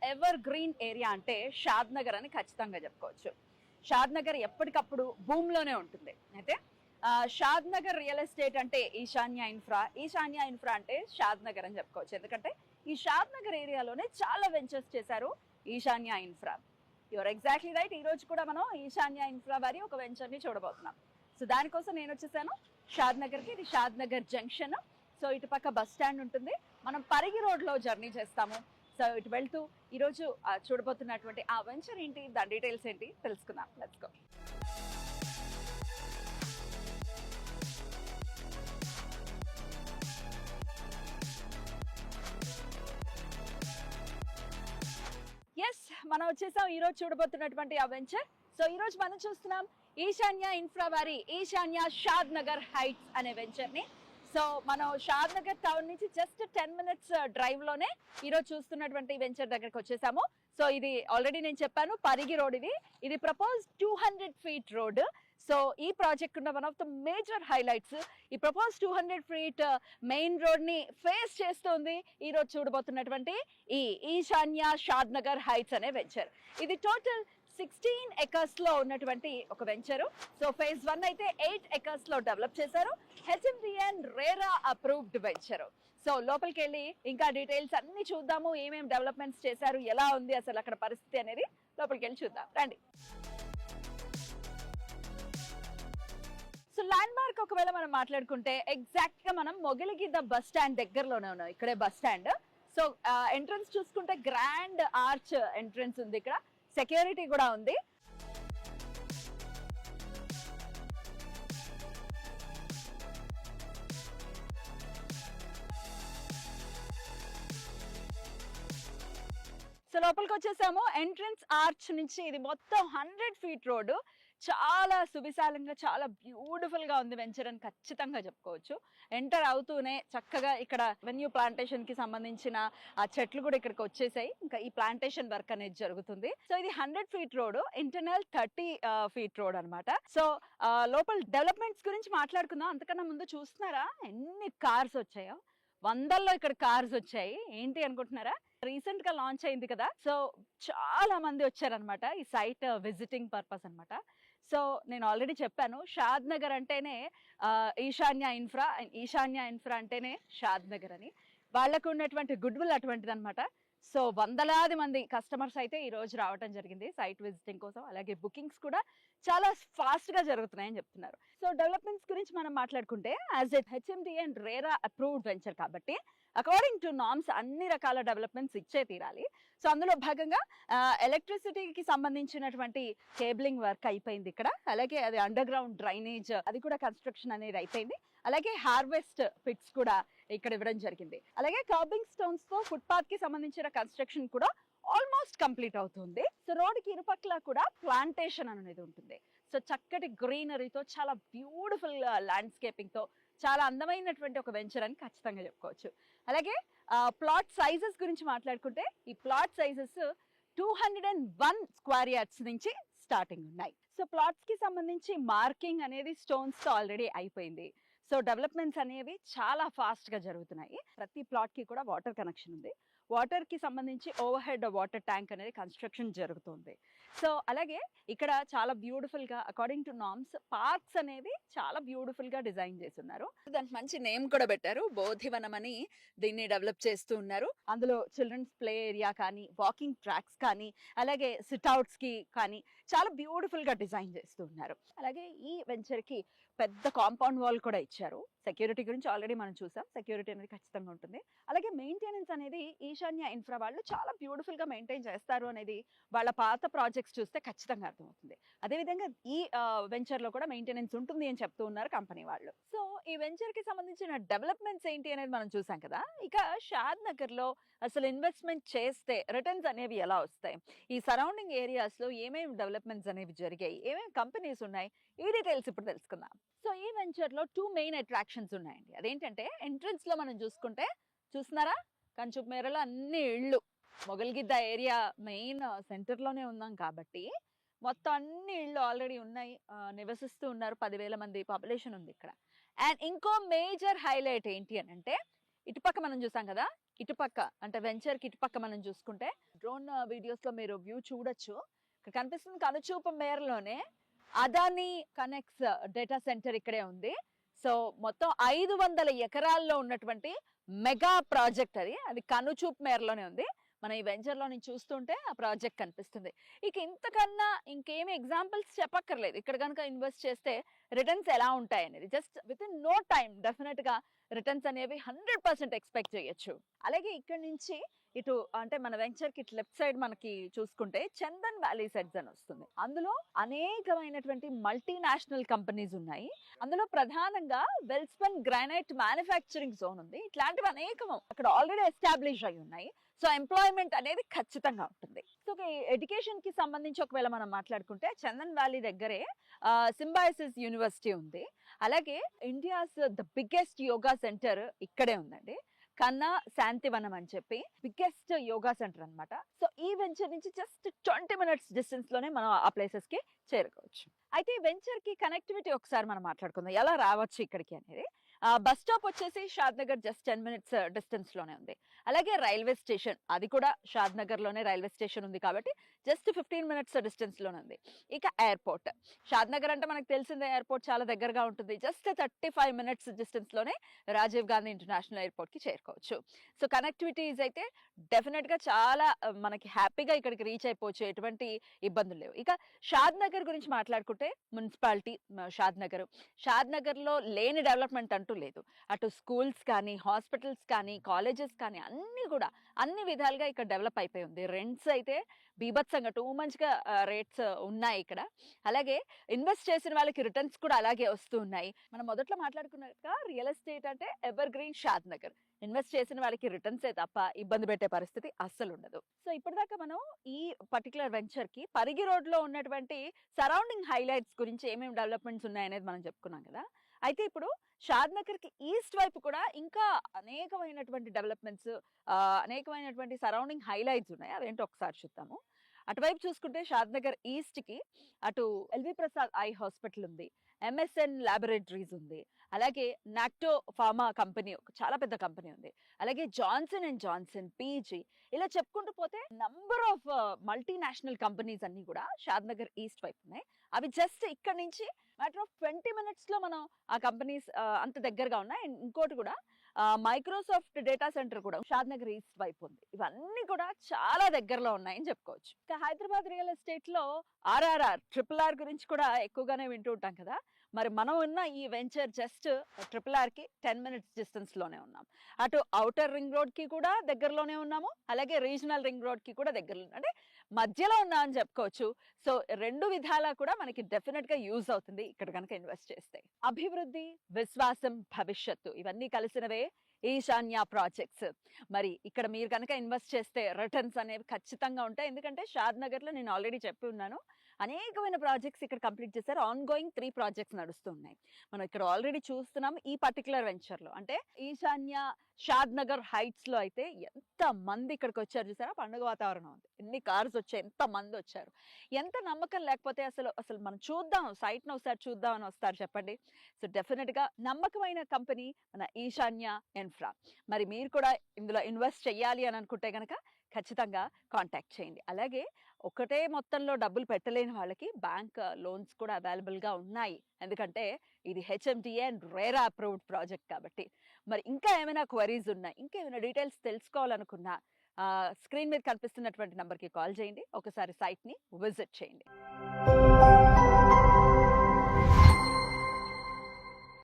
Ever green area అంటే షాద్ నగర్ అని ఖచ్చితంగా చెప్పుకోవచ్చు. షాద్ నగర్ ఎప్పటికప్పుడు భూమిలోనే ఉంటుంది. అయితే షాద్ నగర్ రియల్ ఎస్టేట్ అంటే ఈశాన్య ఇన్ఫ్రా అంటే షాద్ నగర్ అని చెప్పుకోవచ్చు. ఎందుకంటే ఈ షాద్ నగర్ ఏరియాలోనే చాలా వెంచర్స్ చేశారు ఈశాన్య ఇన్ఫ్రా. Your exactly right. ఈ రోజు కూడా మనం ఈశాన్య ఇన్ఫ్రా వారి ఒక వెంచర్ ని చూడబోతున్నాం. సో దానికోసం నేను వచ్చేసాను షాద్ నగర్కి. ఇది షాద్ నగర్ జంక్షన్. సో ఇటు పక్క బస్ స్టాండ్ ఉంటుంది. మనం పరిగి రోడ్లో జర్నీ చేస్తాము. సో ఇటు వెళ్తూ ఈరోజు చూడబోతున్నటువంటి ఆ వెంచర్ ఏంటి, దాని డీటెయిల్స్ ఏంటి తెలుసుకుందాం. Let's go. ఎస్, మనం వచ్చేసాం ఈరోజు చూడబోతున్నటువంటి ఆ వెంచర్. సో ఈరోజు మనం చూస్తున్నాం ఈశాన్య ఇన్ఫ్రా వారి ఈశాన్య షాద్ నగర్ హైట్స్ అనే వెంచర్ ని. సో మనం షాద్ నగర్ టౌన్ నుంచి జస్ట్ 10 minutes డ్రైవ్ లోనే ఈరోజు చూస్తున్నటువంటి వెంచర్ దగ్గరకు వచ్చేసాము. సో ఇది ఆల్రెడీ నేను చెప్పాను, పరిగి రోడ్. ఇది ప్రపోజ్ 200 feet రోడ్. సో ఈ ప్రాజెక్ట్ ఉన్న one of the major highlights ఈ ప్రపోజ్ 200 feet మెయిన్ రోడ్ ని ఫేస్ చేస్తుంది ఈ రోజు చూడబోతున్నటువంటి ఈ ఈశాన్య షాద్ నగర్ హైట్స్ అనే వెంచర్. ఇది టోటల్ 16 acres లో ఉన్నటువంటి ఒక వెంచరు. సో phase 1 అయితే 8 acres లో డెవలప్ చేశారు. HMDN RERA approved venture. So లోపలికి వెళ్ళి ఇంకా డీటెయిల్స్ అన్ని చూద్దాము, ఏమేమి డెవలప్మెంట్స్ చేశారు, ఎలా ఉంది అసలు అక్కడ పరిస్థితి అనేది లోపలికి వెళ్ళి చూద్దాం రండి. సో ల్యాండ్ మార్క్ ఒకవేళ మనం మాట్లాడుకుంటే ఎగ్జాక్ట్ గా మనం మొగలిగిద్ద బస్ స్టాండ్ దగ్గరలోనే ఉన్నాం. ఇక్కడే బస్ స్టాండ్. సో ఎంట్రన్స్ చూసుకుంటే గ్రాండ్ ఆర్చ్ ఎంట్రన్స్ ఉంది. ఇక్కడ సెక్యూరిటీ కూడా ఉంది. సో లోపలికి వచ్చేసాము. ఎంట్రన్స్ ఆర్చ్ నుంచి ఇది మొత్తం 100 feet రోడ్డు. చాలా సువిశాలంగా, చాలా బ్యూటిఫుల్ గా ఉంది వెంచర్ అని ఖచ్చితంగా చెప్పుకోవచ్చు. ఎంటర్ అవుతూనే చక్కగా ఇక్కడ వెన్యూ ప్లాంటేషన్ కి సంబంధించిన ఆ చెట్లు కూడా ఇక్కడికి వచ్చేసాయి. ఇంకా ఈ ప్లాంటేషన్ వర్క్ అనేది జరుగుతుంది. సో ఇది 100 feet road, internal 30 feet road అనమాట. సో లోపల డెవలప్మెంట్స్ గురించి మాట్లాడుకుందాం. అంతకన్నా ముందు చూస్తున్నారా ఎన్ని కార్స్ వచ్చాయో, వందల్లో ఇక్కడ కార్స్ వచ్చాయి. ఏంటి అనుకుంటున్నారా, రీసెంట్ గా లాంచ్ అయింది కదా. సో చాలా మంది వచ్చారనమాట ఈ సైట్ విజిటింగ్ పర్పస్ అనమాట. సో నేను ఆల్రెడీ చెప్పాను, షాద్ నగర్ అంటేనే ఈశాన్య ఇన్ఫ్రా అంటేనే షాద్ నగర్ అని. వాళ్ళకు ఉన్నటువంటి గుడ్ విల్ అటువంటిది అనమాట. సో వందలాది మంది కస్టమర్స్ అయితే ఈ రోజు రావడం జరిగింది సైట్ విజిటింగ్ కోసం. అలాగే బుకింగ్స్ కూడా చాలా ఫాస్ట్ గా జరుగుతున్నాయని చెప్తున్నారు. సో డెవలప్మెంట్స్ గురించి మనం మాట్లాడుకుంటే as a HMDN RERA approved venture కాబట్టి అకార్డింగ్ టు నార్మ్స్ అన్ని రకాల డెవలప్మెంట్స్ ఇచ్చే తీరాలి. సో అందులో భాగంగా ఎలక్ట్రిసిటీకి సంబంధించినటువంటి కేబులింగ్ వర్క్ అయిపోయింది ఇక్కడ. అలాగే అది అండర్ గ్రౌండ్ డ్రైనేజ్ అది కూడా కన్స్ట్రక్షన్ అనేది అయిపోయింది. అలాగే హార్వెస్ట్ పిట్స్ కూడా ఇక్కడ ఇవ్వడం జరిగింది. అలాగే కర్బింగ్ స్టోన్స్ తో ఫుట్పాత్ కి సంబంధించిన కన్స్ట్రక్షన్ కూడా ఆల్మోస్ట్ కంప్లీట్ అవుతుంది. సో రోడ్డుకి ఇరుపక్కల కూడా ప్లాంటేషన్ అనేది ఉంటుంది. సో చక్కటి గ్రీనరీతో, చాలా బ్యూటిఫుల్ ల్యాండ్స్కేపింగ్ తో చాలా అందమైనటువంటి ఒక వెంచర్ అని ఖచ్చితంగా చెప్పుకోవచ్చు. అలాగే ప్లాట్ సైజెస్ గురించి మాట్లాడుకుంటే ఈ ప్లాట్ సైజెస్ 201 square yards నుంచి స్టార్టింగ్ ఉన్నాయి. సో ప్లాట్స్ కి సంబంధించి మార్కింగ్ అనేది స్టోన్స్ తో ఆల్రెడీ అయిపోయింది. సో డెవలప్మెంట్స్ అనేవి చాలా ఫాస్ట్ గా జరుగుతున్నాయి. ప్రతి ప్లాట్ కి కూడా వాటర్ కనెక్షన్ ఉంది. వాటర్ కి సంబంధించి ఓవర్ హెడ్ వాటర్ ట్యాంక్ అనేది కన్స్ట్రక్షన్ జరుగుతుంది. సో అలాగే ఇక్కడ చాలా బ్యూటిఫుల్ గా అకార్డింగ్ టు నార్మ్స్ పార్క్స్ అనేవి చాలా బ్యూటిఫుల్ గా డిజైన్ చేస్తున్నారు. దానికి మంచి నేమ్ కూడా పెట్టారు, బోధివనం అని దీన్ని డెవలప్ చేస్తూ ఉన్నారు. అందులో చిల్డ్రన్స్ ప్లే ఏరియా కానీ, వాకింగ్ ట్రాక్స్ కానీ, అలాగే సిట్అవుట్స్ కి కానీ చాలా బ్యూటిఫుల్ గా డిజైన్ చేస్తూ ఉన్నారు. అలాగే ఈ వెంచర్ కి పెద్ద కాంపౌండ్ వాల్ కూడా ఇచ్చారు. సెక్యూరిటీ గురించి ఆల్రెడీ మనం చూసాం, సెక్యూరిటీ అనేది ఖచ్చితంగా ఉంటుంది. అలాగే మెయింటెనెన్స్ అనేది ఈశాన్య ఇన్ఫ్రా వాళ్ళు చాలా బ్యూటిఫుల్ గా మెయింటైన్ చేస్తారు అనేది వాళ్ళ పాత ప్రాజెక్ట్స్ చూస్తే ఖచ్చితంగా అర్థమవుతుంది. అదేవిధంగా ఈ వెంచర్ లో కూడా మెయింటెనెన్స్ ఉంటుంది అని చెప్తూ ఉన్నారు కంపెనీ వాళ్ళు. సో ఈ వెంచర్ కి సంబంధించిన డెవలప్మెంట్స్ ఏంటి అనేది మనం చూసాం కదా. ఇక షాద్ నగర్ లో అసలు ఇన్వెస్ట్మెంట్ చేస్తే రిటర్న్స్ అనేవి ఎలా వస్తాయి, ఈ సరౌండింగ్ ఏరియాస్ లో ఏమేమి డెవలప్మెంట్స్ అనేవి జరిగాయి, ఏమేమి కంపెనీస్ ఉన్నాయి, ఈ డీటెయిల్స్ ఇప్పుడు తెలుసుకుందాం. సో ఈ వెంచర్ లో 2 మెయిన్ అట్రాక్షన్స్ ఉన్నాయండి. అదేంటంటే ఎంట్రన్స్ లో మనం చూస్తున్నారా కంచు మేరలో అన్ని ఇళ్ళు, మొగల్గిద్ద ఏరియా మెయిన్ సెంటర్ లోనే ఉన్నాం కాబట్టి మొత్తం అన్ని ఇళ్ళు ఆల్రెడీ ఉన్నాయి, నివసిస్తూ ఉన్నారు. 10,000 మంది పాపులేషన్ ఉంది ఇక్కడ. అండ్ ఇంకో మేజర్ హైలైట్ ఏంటి అని అంటే ఇటుపక్క మనం చూసాం కదా ఇటుపక్క అంటే వెంచర్ కి ఇటుపక్క మనం చూసుకుంటే డ్రోన్ వీడియోస్ లో మీరు వ్యూ చూడొచ్చు. ఇక్కడ కనిపిస్తుంది కనుచూపు మేరలోనే అదాని కనెక్ట్స్ డేటా సెంటర్ ఇక్కడే ఉంది. సో మొత్తం 500 ఎకరాల్లో ఉన్నటువంటి మెగా ప్రాజెక్ట్ అది. అది కనుచూపు మేరలోనే ఉంది. మనం ఈ వెంచర్ లో నుంచి చూస్తుంటే ఆ ప్రాజెక్ట్ కనిపిస్తుంది. ఇక ఇంతకన్నా ఇంకేమి ఎగ్జాంపుల్స్ చెప్పక్కర్లేదు. ఇక్కడ కనుక ఇన్వెస్ట్ చేస్తే రిటర్న్స్ ఎలా ఉంటాయి అనేది just within no time definite గా రిటర్న్స్ అనేవి 100% ఎక్స్పెక్ట్ చేయొచ్చు. అలాగే ఇక్కడ నుంచి ఇటు అంటే మన వెంచర్ కి లెఫ్ట్ సైడ్ మనకి చూసుకుంటే చందన్ వ్యాలీ సెట్స్ అని వస్తుంది. అందులో అనేకమైనటువంటి మల్టీనేషనల్ కంపెనీస్ ఉన్నాయి. అందులో ప్రధానంగా వెల్స్పన్ గ్రానైట్ మ్యానుఫ్యాక్చరింగ్ జోన్ ఉంది. ఇట్లాంటివి అనేకం అక్కడ ఆల్రెడీ ఎస్టాబ్లిష్ అయి ఉన్నాయి. సో ఎంప్లాయ్మెంట్ అనేది ఖచ్చితంగా ఉంటుంది. సో ఎడ్యుకేషన్ కి సంబంధించి ఒకవేళ మనం మాట్లాడుకుంటే చందన్ వ్యాలీ దగ్గరే సింబయాసిస్ యూనివర్సిటీ ఉంది. అలాగే India's the biggest yoga centre ఇక్కడే ఉందండి. కన్నా శాంతివనం అని చెప్పి బిగ్గెస్ట్ యోగా సెంటర్ అన్నమాట. సో ఈ వెంచర్ నుంచి జస్ట్ 20 minutes డిస్టెన్స్ లోనే మనం ఆ ప్లేసెస్ కి చేరుకోవచ్చు. అయితే ఈ వెంచర్ కి కనెక్టివిటీ ఒకసారి మనం మాట్లాడుకుందాం, ఎలా రావచ్చు ఇక్కడికి అనేది. బస్ స్టాప్ వచ్చేసి షాద్ నగర్ జస్ట్ 10 minutes డిస్టెన్స్ లోనే ఉంది. అలాగే రైల్వే స్టేషన్ అది కూడా షాద్ నగర్ లోనే రైల్వే స్టేషన్ ఉంది కాబట్టి జస్ట్ 15 minutes డిస్టెన్స్ లోనే ఉంది. ఇక ఎయిర్పోర్ట్, షాద్ నగర్ అంటే మనకు తెలిసిందే, ఎయిర్పోర్ట్ చాలా దగ్గరగా ఉంటుంది. జస్ట్ 35 minutes డిస్టెన్స్ లోనే రాజీవ్ గాంధీ ఇంటర్నేషనల్ ఎయిర్పోర్ట్ కి చేరుకోవచ్చు. సో కనెక్టివిటీస్ అయితే డెఫినెట్ గా చాలా మనకి హ్యాపీగా ఇక్కడికి రీచ్ అయిపోవచ్చు, ఎటువంటి ఇబ్బందులు లేవు. ఇక షాద్ నగర్ గురించి మాట్లాడుకుంటే మున్సిపాలిటీ షాద్ నగర్ లో లేని డెవలప్మెంట్ అంటూ లేదు. అటు స్కూల్స్ కానీ, హాస్పిటల్స్ కానీ, కాలేజెస్ కానీ అన్ని కూడా అన్ని విధాలుగా ఇక్కడ డెవలప్ అయిపోయి ఉంది. రెంట్స్ అయితే బీభత్సంగా టూ మచ్ గా రేట్స్ ఉన్నాయి ఇక్కడ. అలాగే ఇన్వెస్ట్ చేసిన వాళ్ళకి రిటర్న్స్ కూడా అలాగే వస్తూ ఉన్నాయి. మనం మొదట్లో మాట్లాడుకున్నాక రియల్ ఎస్టేట్ అంటే ఎవర్ గ్రీన్ షాద్ నగర్. ఇన్వెస్ట్ చేసిన వాళ్ళకి రిటర్న్సే తప్ప ఇబ్బంది పెట్టే పరిస్థితి అస్సలు ఉండదు. సో ఇప్పటిదాకా మనం ఈ పర్టికులర్ వెంచర్ కి పరిగి రోడ్ లో ఉన్నటువంటి సరౌండింగ్ హైలైట్స్ గురించి ఏమేమి డెవలప్మెంట్స్ ఉన్నాయనేది మనం చెప్పుకున్నాం కదా. అయితే ఇప్పుడు షాద్ నగర్ కి ఈస్ట్ వైపు కూడా ఇంకా అనేకమైనటువంటి డెవలప్మెంట్స్, అనేకమైనటువంటి సరౌండింగ్ హైలైట్స్ ఉన్నాయి. అవేంటో ఒకసారి చూద్దాము. అటువైపు చూసుకుంటే షాద్ నగర్ ఈస్ట్ కి అటు ఎల్వి ప్రసాద్ ఐ హాస్పిటల్ ఉంది, ఎంఎస్ఎన్ ల్యాబొరేటరీస్ ఉంది, అలాగే నాక్టో ఫార్మా కంపెనీ ఒక చాలా పెద్ద కంపెనీ ఉంది, అలాగే జాన్సన్ అండ్ జాన్సన్, పీజీ, ఇలా చెప్పుకుంటూ పోతే నంబర్ ఆఫ్ మల్టీనేషనల్ కంపెనీస్ అన్ని కూడా షాద్ నగర్ ఈస్ట్ వైపు ఉన్నాయి. అవి జస్ట్ ఇక్కడ నుంచి మ్యాటర్ ఆఫ్ 20 minutes లో మనం ఆ కంపెనీస్ అంత దగ్గరగా ఉన్నాయి. అండ్ ఇంకోటి కూడా మైక్రోసాఫ్ట్ డేటా సెంటర్ కూడా షాద్ నగర్ ఈస్ట్ వైపు ఉంది. ఇవన్నీ కూడా చాలా దగ్గరలో ఉన్నాయని చెప్పుకోవచ్చు. ఇక హైదరాబాద్ రియల్ ఎస్టేట్ లో RRR RRR గురించి కూడా ఎక్కువగానే వింటూ ఉంటాం కదా. మరి మనం ఉన్న ఈ వెంచర్ జస్ట్ RRR కి 10 minutes డిస్టెన్స్ లోనే ఉన్నాం. అటు ఔటర్ రింగ్ రోడ్ కి కూడా దగ్గరలోనే ఉన్నాము, అలాగే రీజనల్ రింగ్ రోడ్ కి కూడా దగ్గరలో, అంటే మధ్యలో ఉన్నా అని చెప్పుకోవచ్చు. సో రెండు విధాలా కూడా మనకి డెఫినెట్ గా యూజ్ అవుతుంది ఇక్కడ కనుక ఇన్వెస్ట్ చేస్తే. అభివృద్ధి, విశ్వాసం, భవిష్యత్తు ఇవన్నీ కలిసినవే ఈశాన్య ప్రాజెక్ట్స్. మరి ఇక్కడ మీరు కనుక ఇన్వెస్ట్ చేస్తే రిటర్న్స్ అనేవి ఖచ్చితంగా ఉంటాయి. ఎందుకంటే షాద్ నగర్ లో నేను ఆల్రెడీ చెప్పి ఉన్నాను, అనేకమైన ప్రాజెక్ట్స్ ఇక్కడ కంప్లీట్ చేశారు. ఆన్ గోయింగ్ 3 projects నడుస్తున్నాయి. మనం ఇక్కడ ఆల్రెడీ చూస్తున్నాం ఈ పర్టికులర్ వెంచర్ లో. అంటే ఈశాన్య షాద్ నగర్ హైట్స్ లో అయితే ఎంత మంది ఇక్కడికి వచ్చారు చూసారా, పండుగ వాతావరణం ఉంది. ఎన్ని కార్స్ వచ్చాయి, ఎంత మంది వచ్చారు. ఎంత నమ్మకం లేకపోతే అసలు అసలు మనం చూద్దాం, సైట్ ను ఒకసారి చూద్దాం అని వస్తారు చెప్పండి. సో డెఫినెట్ గా నమ్మకమైన కంపెనీ మన ఈశాన్య ఇన్ఫ్రా. మరి మీరు కూడా ఇందులో ఇన్వెస్ట్ చెయ్యాలి అని అనుకుంటే గనక ఖచ్చితంగా కాంటాక్ట్ చేయండి. అలాగే ఒకటే మొత్తంలో డబ్బులు పెట్టలేని వాళ్ళకి బ్యాంక్ లోన్స్ కూడా అవైలబుల్ గా ఉన్నాయి. ఎందుకంటే ఇది HMDA and RERA approved project కాబట్టి. మరి ఇంకా ఏమైనా క్వరీస్ ఉన్నాయి, ఇంకేమైనా డీటెయిల్స్ తెలుసుకోవాలనుకున్నా స్క్రీన్ మీద కనిపిస్తున్నటువంటి నంబర్కి కాల్ చేయండి, ఒకసారి సైట్ ని విజిట్ చేయండి.